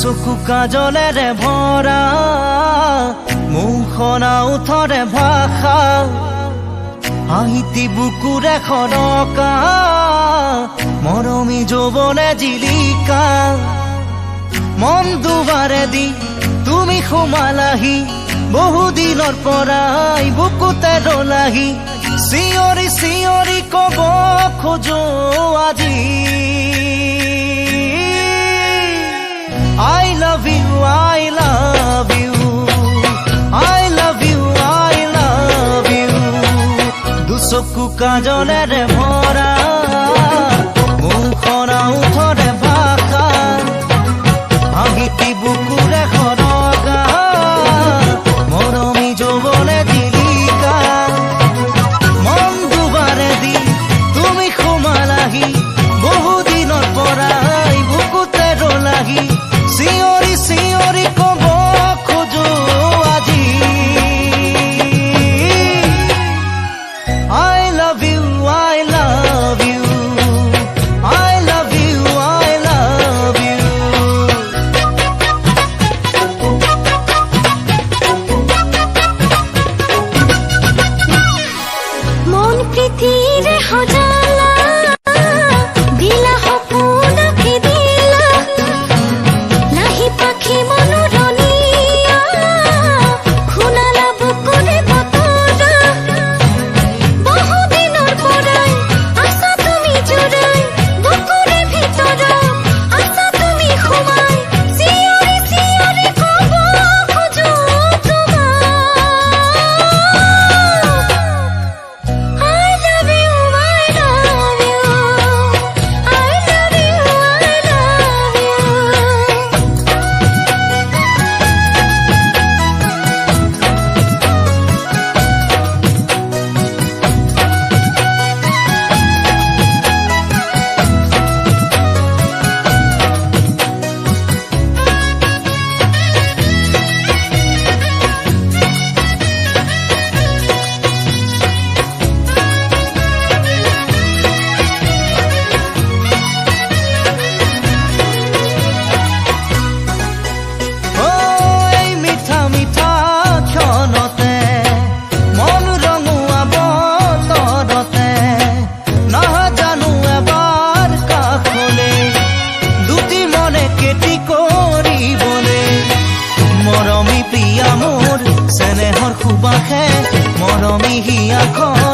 চকু কাজলেৰে ভৰা মুখনা উঠৰে ভাষা হাঁহিতি বুকুৰে খৰকা মৰমী যৌৱনে জিলিকা মন দুবাৰে দি তুমি সোমালাহি বহুদিনৰ পৰাই বুকুতে ৰলাহি চিঞৰি চিঞৰি কব খোজো আজি I love you, I love you, I love you, I love you. দুচকু কাজলেৰে ভৰা মুখনা উঠৰে ভাষা হাঁহিতি বুকুৰে খৰকা মৰমী যৌৱনে জিলিকা মন দুবাৰে দি তুমি সোমালাহি বহুদিনৰ পৰাই বুকুতে ৰলাহি চিঞৰি চিঞৰি কব খোজো আজি I love you, I love you, I love you, I love you. মন পৃথিৱীৰে সজালা দিলা সপোনকে দিলা লাহি পাখি মনোৰণীয়া শুনালা বুকুৰে বতৰা বহুদিনৰ পৰাই আছা তুমি জোৰাই বুকুৰে ভিতৰত আছা তুমি সোমাই চিঞৰি চিঞৰি কব খোজো তোমাক I love you, I love you, I love you, I love you. এই মিঠা মিঠা ক্ষণতে মন ৰঙুৱা বতৰতে নাজানো এবাৰ কাষলে দুটি মনে কেতি কৰিবলে মৰমী প্ৰিয়া মোৰ চেনেহৰ সুবাসে মৰমী হিয়াখন